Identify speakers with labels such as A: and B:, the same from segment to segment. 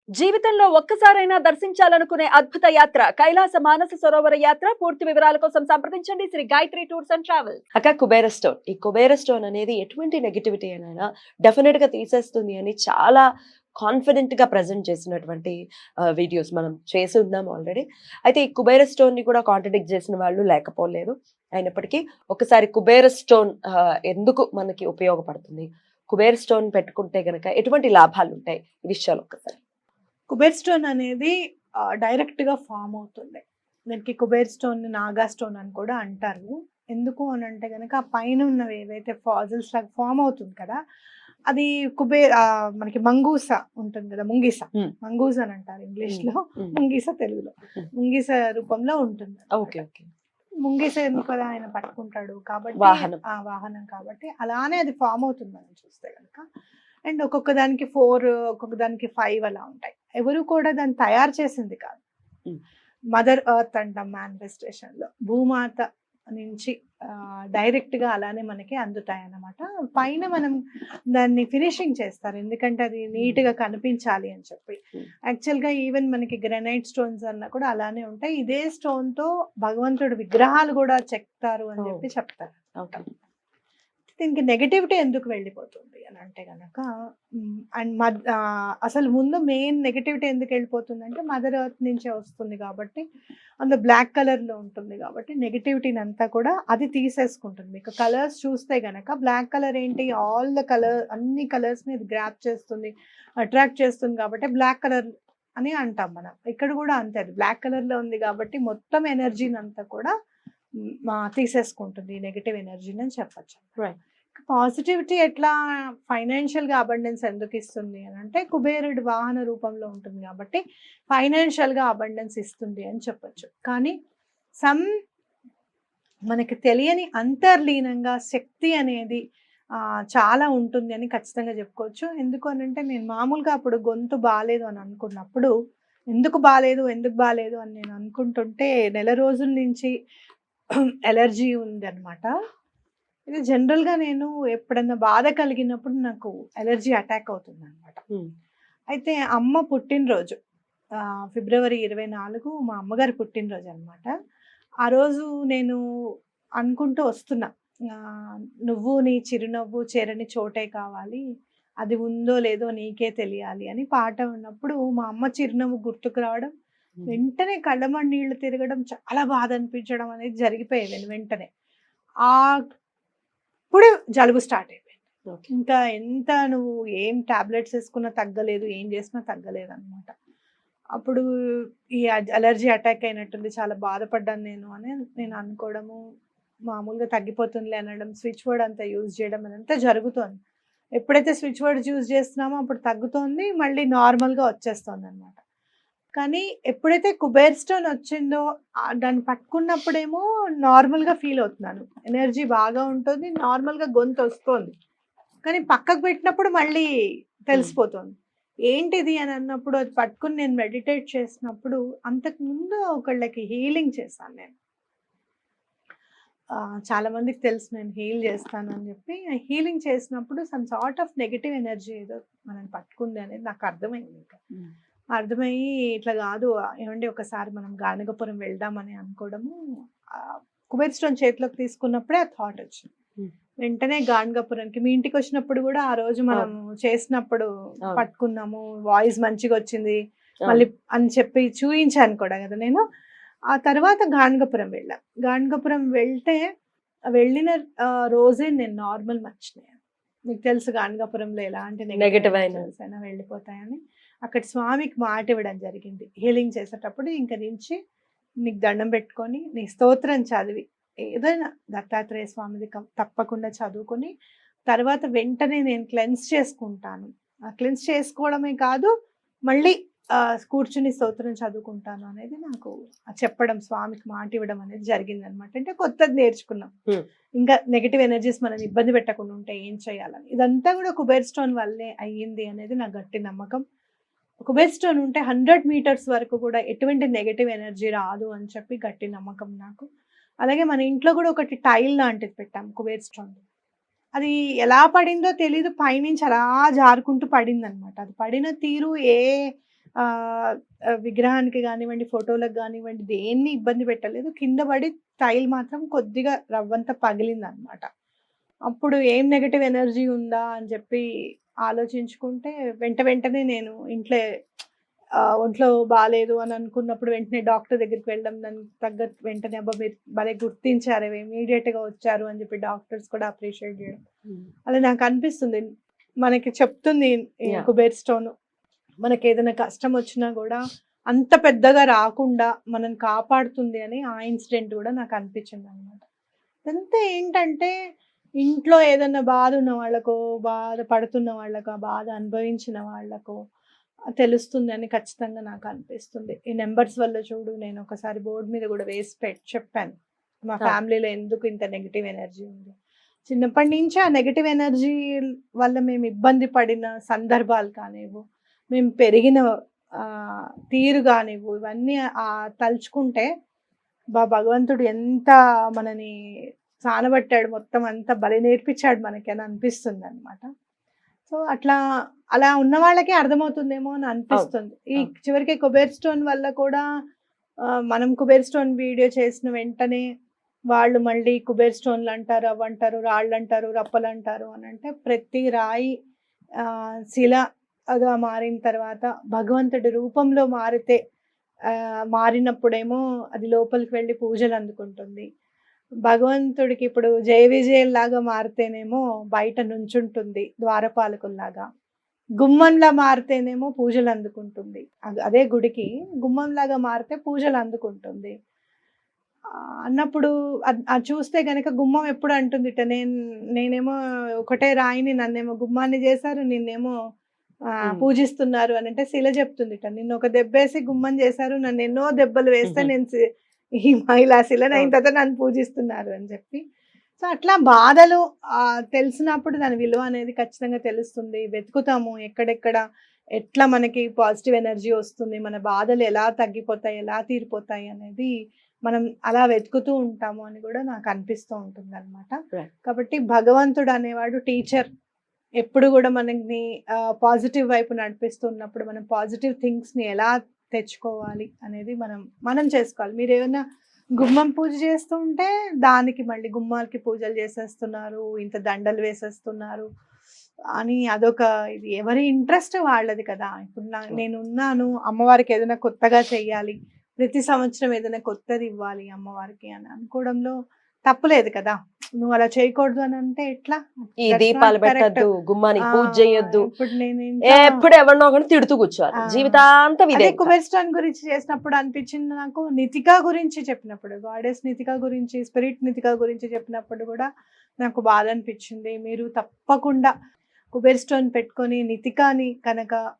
A: జీవితంలో ఒక్కసారైనా దర్శించాలనుకునే అద్భుత యాత్ర కైలాస మానస సరోవర యాత్ర. పూర్తి వివరాల కోసం సంప్రదించండి Sri Gayatri tours and travels. అక్క, కుబేర స్టోన్, ఈ కుబేర స్టోన్ అనేది ఎటువంటి నెగిటివిటీ అయినా డెఫినెట్ గా తీసేస్తుంది అని చాలా కాన్ఫిడెంట్ గా ప్రజెంట్ చేసినటువంటి వీడియోస్ మనం చేసి ఉన్నాం ఆల్రెడీ. అయితే ఈ కుబేర స్టోన్ ని కూడా కాంట్రడిక్ట్ చేసిన వాళ్ళు లేకపోలేదు. అయినప్పటికీ ఒకసారి కుబేర స్టోన్ ఎందుకు మనకి ఉపయోగపడుతుంది, కుబేర స్టోన్ పెట్టుకుంటే గనక ఎటువంటి లాభాలు ఉంటాయి, ఈ విషయాలు ఒక్కసారి.
B: కుబేర్ స్టోన్ అనేది డైరెక్ట్ గా ఫామ్ అవుతుంది. దానికి కుబేర్ స్టోన్ నాగా స్టోన్ అని కూడా అంటారు. ఎందుకు అని అంటే కనుక ఆ పైన ఉన్నవి ఏవైతే ఫాజిల్స్ లాగా ఫామ్ అవుతుంది కదా, అది మనకి మంగూస ఉంటుంది కదా, ముంగీస మంగూస అని అంటారు ఇంగ్లీష్ లో, ముంగీస తెలుగులో ముంగీస రూపంలో ఉంటుంది. ముంగీస ఎందుకు అలా ఆయన పట్టుకుంటాడు కాబట్టి వాహనం కాబట్టి అలానే అది ఫామ్ అవుతుంది మనం చూస్తే కనుక. అండ్ ఒక్కొక్క దానికి 4, ఒక్కొక్క దానికి 5 అలా ఉంటాయి. ఎవరు కూడా దాన్ని తయారు చేసింది కాదు. మదర్ ఎర్త్ అంటాం మేనిఫెస్టేషన్ లో, భూమాత నుంచి డైరెక్ట్ గా అలానే మనకి అందుతాయి అన్నమాట. పైన మనం దాన్ని ఫినిషింగ్ చేస్తారు, ఎందుకంటే అది నీట్ గా కనిపించాలి అని చెప్పి. యాక్చువల్ గా ఈవెన్ మనకి గ్రానైట్ స్టోన్స్ అన్నా కూడా అలానే ఉంటాయి. ఇదే స్టోన్ తో భగవంతుడు విగ్రహాలు కూడా చెక్తారు అని చెప్పి చెప్తారు. దీనికి నెగటివిటీ ఎందుకు వెళ్ళిపోతుంది అని అంటే కనుక, అండ్ అసలు ముందు మెయిన్ నెగటివిటీ ఎందుకు వెళ్ళిపోతుంది అంటే మదర్ ఎర్త్ నుంచే వస్తుంది కాబట్టి, అందులో బ్లాక్ కలర్ లో ఉంటుంది కాబట్టి నెగటివిటీని అంతా కూడా అది తీసేసుకుంటుంది. మీకు కలర్స్ చూస్తే గనక బ్లాక్ కలర్ ఏంటి, ఆల్ ద కలర్, అన్ని కలర్స్ ని గ్రాప్ చేస్తుంది, అట్రాక్ట్ చేస్తుంది కాబట్టి బ్లాక్ కలర్ అని అంటాం మనం. ఇక్కడ కూడా అంతే, అది బ్లాక్ కలర్ లో ఉంది కాబట్టి మొత్తం ఎనర్జీని అంతా కూడా తీసేసుకుంటుంది, నెగటివ్ ఎనర్జీని అని చెప్పచ్చు. పాజిటివిటీ ఎట్లా, ఫైనాన్షియల్ గా అబండెన్స్ ఎందుకు ఇస్తుంది అని అంటే, కుబేరుడు వాహన రూపంలో ఉంటుంది కాబట్టి ఫైనాన్షియల్ గా అబండెన్స్ ఇస్తుంది అని చెప్పచ్చు. కానీ మనకి తెలియని అంతర్లీనంగా శక్తి అనేది చాలా ఉంటుంది అని ఖచ్చితంగా చెప్పుకోవచ్చు. ఎందుకు అని అంటే, నేను మామూలుగా అప్పుడు గొంతు బాగాలేదు అని అనుకున్నప్పుడు, ఎందుకు బాగాలేదు అని నేను అనుకుంటుంటే నెల రోజుల నుంచి ఎలర్జీ ఉంది అనమాట. ఇది జనరల్గా నేను ఎప్పుడన్నా బాధ కలిగినప్పుడు నాకు ఎలర్జీ అటాక్ అవుతుంది అనమాట. అయితే అమ్మ పుట్టినరోజు ఫిబ్రవరి 24 మా అమ్మగారి పుట్టినరోజు అనమాట. ఆ రోజు నేను అనుకుంటూ వస్తున్నా, నువ్వు నీ చిరునవ్వు చేరని చోటే కావాలి, అది ఉందో లేదో నీకే తెలియాలి అని పాట ఉన్నప్పుడు మా అమ్మ చిరునవ్వు గుర్తుకు రావడం, వెంటనే కళ్ళమని నీళ్లు తిరగడం, చాలా బాధ అనిపించడం అనేది జరిగిపోయేది వెంటనే. అప్పుడే జలుబు స్టార్ట్ అయిపోయింది. ఇంకా ఎంత నువ్వు ఏం టాబ్లెట్స్ వేసుకున్నా తగ్గలేదు, ఏం చేసినా తగ్గలేదు అనమాట. అప్పుడు ఈ అలర్జీ అటాక్ అయినట్టుంది, చాలా బాధపడ్డాను నేను అని నేను అనుకోవడము, మామూలుగా తగ్గిపోతుందిలే అనడం, స్విచ్ వర్డ్ అంతా యూజ్ చేయడం అదంతా జరుగుతోంది. ఎప్పుడైతే స్విచ్ వర్డ్ యూజ్ చేస్తున్నామో అప్పుడు తగ్గుతోంది, మళ్ళీ నార్మల్గా వచ్చేస్తుంది అనమాట. కానీ ఎప్పుడైతే కుబేర్ స్టోన్ వచ్చిందో దాన్ని పట్టుకున్నప్పుడేమో నార్మల్గా ఫీల్ అవుతున్నాను, ఎనర్జీ బాగా ఉంటుంది, నార్మల్గా గొంతు వస్తుంది. కానీ పక్కకు పెట్టినప్పుడు మళ్ళీ తెలిసిపోతుంది ఏంటిది అని అన్నప్పుడు, అది పట్టుకుని నేను మెడిటేట్ చేసినప్పుడు, అంతకుముందు ఒకళ్ళకి హీలింగ్ చేశాను నేను. చాలా మందికి తెలుసు నేను హీల్ చేస్తాను అని చెప్పి. హీలింగ్ చేసినప్పుడు some sort of negative energy ఏదో మనం పట్టుకుంది అనేది నాకు అర్థమైంది. ఇంకా అర్థమయ్యి ఇట్లా కాదు, ఏమంటే ఒకసారి మనం గానగపురం వెళ్దామని అనుకోవడము, కుబేర్ స్టోన్ చేతిలోకి తీసుకున్నప్పుడే ఆ థాట్ వచ్చింది. వెంటనే గానగపురానికి మీ ఇంటికి వచ్చినప్పుడు కూడా ఆ రోజు మనం చేసినప్పుడు పట్టుకున్నాము, వాయిస్ మంచిగా వచ్చింది మళ్ళీ అని చెప్పి చూయించాను కూడా కదా నేను. ఆ తర్వాత గానగపురం వెళ్ళాం. గానగపురం వెళ్ళిన రోజే నేను నార్మల్ మర్చిపోయాను. మీకు తెలుసు గానగపురంలో ఎలాంటి నెగటివ్ అయినా వెళ్ళిపోతాయని. అక్కడ స్వామికి మాట ఇవ్వడం జరిగింది హీలింగ్ చేసేటప్పుడు, ఇంక నుంచి నీకు దండం పెట్టుకొని నీ స్తోత్రం చదివి, ఏదైనా దత్తాత్రేయ స్వామిది తప్పకుండా చదువుకొని తర్వాత వెంటనే నేను క్లెన్స్ చేసుకుంటాను. క్లెన్స్ చేసుకోవడమే కాదు, మళ్ళీ కూర్చుని స్తోత్రం చదువుకుంటాను అనేది నాకు చెప్పడం, స్వామికి మాట ఇవ్వడం అనేది జరిగింది అనమాట. అంటే కొత్తది నేర్చుకున్నాం, ఇంకా నెగిటివ్ ఎనర్జీస్ మనం ఇబ్బంది పెట్టకుండా ఉంటే ఏం చేయాలని. ఇదంతా కూడా కుబేర్ స్టోన్ వల్లే అయ్యింది అనేది నా గట్టి నమ్మకం. కుబేర్ స్టోన్ ఉంటే 100 మీటర్స్ వరకు కూడా ఎటువంటి నెగటివ్ ఎనర్జీ రాదు అని చెప్పి గట్టి నమ్మకం నాకు. అలాగే మన ఇంట్లో కూడా ఒకటి టైల్ లాంటిది పెట్టాం కుబేర్ స్టోన్. అది ఎలా పడిందో తెలీదు, పైనుంచి అలా జారుకుంటూ పడింది అనమాట. అది పడిన తీరు ఏ విగ్రహానికి కానివ్వండి, ఫోటోలకు కానివ్వండి, దేన్ని ఇబ్బంది పెట్టలేదు. కింద పడి టైల్ మాత్రం కొద్దిగా రవ్వంత పగిలిందనమాట. అప్పుడు ఏం నెగెటివ్ ఎనర్జీ ఉందా అని చెప్పి ఆలోచించుకుంటే వెంటనే నేను ఒంట్లో బాలేదు అని అనుకున్నప్పుడు వెంటనే డాక్టర్ దగ్గరికి వెళ్ళడం, దానికి తగ్గట్టు వెంటనే అబ్బా మీరు భలే గుర్తించారు, ఇమీడియట్ గా వచ్చారు అని చెప్పి డాక్టర్స్ కూడా అప్రిషియేట్ చేయడం. అలా నాకు అనిపిస్తుంది, మనకి చెప్తుంది ఈ
A: Yeah.
B: కుబేర్ స్టోన్, మనకి ఏదైనా కష్టం వచ్చినా కూడా అంత పెద్దగా రాకుండా మనం కాపాడుతుంది అని ఆ ఇన్సిడెంట్ కూడా నాకు అనిపించింది అనమాట. అంతే ఏంటంటే ఇంట్లో ఏదైనా బాధ ఉన్న వాళ్ళకో, బాధ పడుతున్న వాళ్ళకో, ఆ బాధ అనుభవించిన వాళ్ళకో తెలుస్తుంది అని ఖచ్చితంగా నాకు అనిపిస్తుంది. ఈ నెంబర్స్ వల్ల చూడు, నేను ఒకసారి బోర్డు మీద కూడా వేసి చెప్పాను మా
A: Ah.
B: ఫ్యామిలీలో ఎందుకు ఇంత నెగిటివ్ ఎనర్జీ ఉంది. చిన్నప్పటి నుంచి ఆ నెగిటివ్ ఎనర్జీ వల్ల మేము ఇబ్బంది పడిన సందర్భాలు కానివ్వు, మేము పెరిగిన తీరు కానివ్వు, ఇవన్నీ తలుచుకుంటే భగవంతుడు ఎంత మనని సానబట్టాడు, మొత్తం అంతా బలి నేర్పించాడు మనకి అని అనిపిస్తుంది అనమాట. సో అలా ఉన్న వాళ్ళకి అర్థమవుతుందేమో అని అనిపిస్తుంది. ఈ చివరికి కుబేర్ స్టోన్ వల్ల కూడా మనం కుబేర్ స్టోన్ వీడియో చేసిన వెంటనే వాళ్ళు మళ్ళీ కుబేర్ స్టోన్లు అంటారు, అవి అంటారు, రాళ్ళు అంటారు, రప్పలు అంటారు అని అంటే, ప్రతి రాయి శిలగా మారిన తర్వాత భగవంతుడి రూపంలో మారినప్పుడేమో అది లోపలికి వెళ్ళి పూజలు అందుకుంటుంది. భగవంతుడికి ఇప్పుడు జయ విజయలాగా మారితేనేమో బయట నుంచుంటుంది ద్వారపాలకుల్లాగా. గుమ్మంలా మారితేనేమో పూజలు అందుకుంటుంది. అదే గుడికి గుమ్మంలాగా మారితే పూజలు అందుకుంటుంది అన్నప్పుడు అది చూస్తే గనక గుమ్మం ఎప్పుడు అంటుంది నేనేమో ఒకటే రాయిని, నన్నేమో గుమ్మాన్ని చేశారు, నిన్నేమో పూజిస్తున్నారు అని అంటే శిల చెప్తుంది, నిన్ను ఒక దెబ్బేసి గుమ్మం చేశారు, నన్ను ఎన్నో దెబ్బలు వేస్తే నేను ఈ మహిళా శిలని అయిన తర్వాత నన్ను పూజిస్తున్నారు అని చెప్పి. సో అట్లా బాధలు తెలిసినప్పుడు దాని విలువ అనేది ఖచ్చితంగా తెలుస్తుంది. వెతుకుతాము ఎక్కడెక్కడ ఎట్లా మనకి పాజిటివ్ ఎనర్జీ వస్తుంది, మన బాధలు ఎలా తగ్గిపోతాయి, ఎలా తీరిపోతాయి అనేది మనం అలా వెతుకుతూ ఉంటాము అని కూడా నాకు అనిపిస్తూ ఉంటుంది అనమాట. కాబట్టి భగవంతుడు అనేవాడు టీచర్, ఎప్పుడు కూడా మనకి పాజిటివ్ వైపు నడిపిస్తున్నప్పుడు మనం పాజిటివ్ థింగ్స్ని ఎలా తెచ్చుకోవాలి అనేది మనం చేసుకోవాలి. మీరు ఏమైనా గుమ్మం పూజ చేస్తూ ఉంటే దానికి మళ్ళీ గుమ్మాలకి పూజలు చేసేస్తున్నారు, ఇంత దండలు వేసేస్తున్నారు అని అదొక ఇది ఎవరి ఇంట్రెస్ట్ వాళ్ళది కదా. ఇప్పుడు నేనున్నాను, అమ్మవారికి ఏదైనా కొత్తగా చెయ్యాలి, ప్రతి సంవత్సరం ఏదైనా కొత్తది ఇవ్వాలి అమ్మవారికి అని అనుకోవడంలో తప్పులేదు కదా. నువ్వు అలా చేయకూడదు అని అంటే ఎట్లా?
A: ఈ దీపాలు పెట్టద్దు, గుమ్మానికి పూజ చేయొద్దు,
B: ఇప్పుడు నేను
A: ఎప్పుడు ఎవరినో ఒకటి తిడుతూ కూర్చోవాలి జీవితాంతం. ఇదే
B: కుబేర్ స్టోన్ గురించి చేసినప్పుడు అనిపించింది నాకు, నితికా గురించి చెప్పినప్పుడు, గాడెస్ నితికా గురించి, స్పిరిట్ నితికా గురించి చెప్పినప్పుడు కూడా నాకు బాధ అనిపించింది. మీరు తప్పకుండా కుబేర్ స్టోన్ పెట్టుకొని నితికాని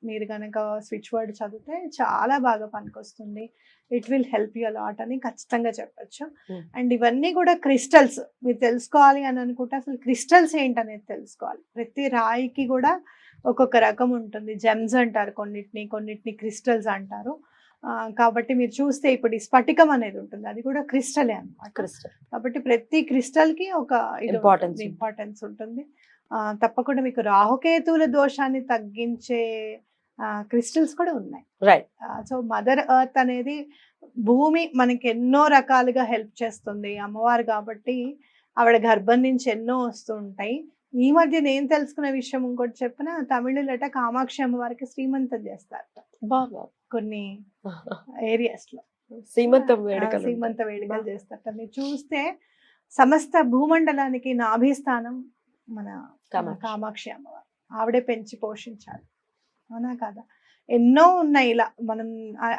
B: మీరు కనుక స్విచ్ వర్డ్ చదివితే చాలా బాగా పనికొస్తుంది. It will help you a lot అని ఖచ్చితంగా చెప్పచ్చు. అండ్ ఇవన్నీ కూడా క్రిస్టల్స్, మీరు తెలుసుకోవాలి అని అనుకుంటే అసలు క్రిస్టల్స్ ఏంటనేది తెలుసుకోవాలి. ప్రతి రాయికి కూడా ఒక్కొక్క రకం ఉంటుంది. జెమ్స్ అంటారు కొన్నిటిని క్రిస్టల్స్ అంటారు. కాబట్టి మీరు చూస్తే ఇప్పుడు ఈ స్ఫటికం అనేది ఉంటుంది, అది కూడా క్రిస్టలే అన్నమాట. కాబట్టి ప్రతి క్రిస్టల్ కి ఒక ఇంపార్టెన్స్ ఉంటుంది. తప్పకుండా మీకు రాహుకేతువుల దోషాన్ని తగ్గించే క్రిస్టల్స్ కూడా ఉన్నాయి.
A: రైట్.
B: సో మదర్ ఎర్త్ అనేది భూమి మనకి ఎన్నో రకాలుగా హెల్ప్ చేస్తుంది, అమ్మవారు కాబట్టి ఆవిడ గర్భం నుంచి ఎన్నో వస్తూ ఉంటాయి. ఈ మధ్య నేను తెలుసుకున్న విషయం ఇంకోటి చెప్పిన, తమిళులట కామాక్షి అమ్మవారికి శ్రీమంతం చేస్తారు కొన్ని ఏరియాస్ లో. సీమంత వేడుకలు చేస్తారు. మీరు చూస్తే సమస్త భూమండలానికి నాభిస్థానం మన కామాక్షి అమ్మవారు, ఆవిడే పెంచి పోషించాలి, అవునా కదా. ఎన్నో ఉన్నాయి ఇలా. మనం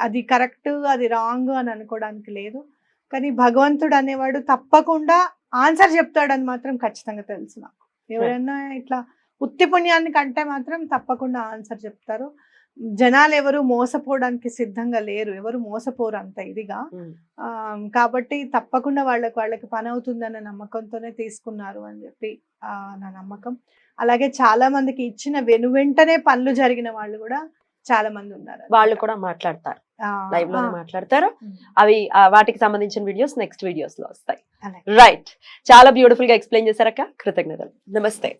B: అది కరెక్ట్ అది రాంగ్ అని అనుకోవడానికి లేదు, కానీ భగవంతుడు అనేవాడు తప్పకుండా ఆన్సర్ చెప్తాడని మాత్రం ఖచ్చితంగా తెలుసు నాకు. ఎవరైనా ఇట్లా ఉత్తి పుణ్యాన్ని కంటే మాత్రం తప్పకుండా ఆన్సర్ చెప్తారు. జనాలు ఎవరు మోసపోవడానికి సిద్ధంగా లేరు, ఎవరు మోసపోరు అంత ఇదిగా. కాబట్టి తప్పకుండా వాళ్ళకి పని అవుతుందన్న నమ్మకంతోనే తీసుకున్నారు అని చెప్పి నా నమ్మకం. అలాగే చాలా మందికి ఇచ్చిన వెంటనే పనులు జరిగిన వాళ్ళు కూడా చాలా మంది ఉన్నారు.
A: వాళ్ళు కూడా మాట్లాడతారు, లైవ్ లోనే మాట్లాడతారు. అవి వాటికి సంబంధించిన వీడియోస్ నెక్స్ట్ వీడియోస్ లో వస్తాయి. రైట్. చాలా బ్యూటిఫుల్ గా ఎక్స్ప్లెయిన్ చేశారక్క, కృతజ్ఞతలు. నమస్తే.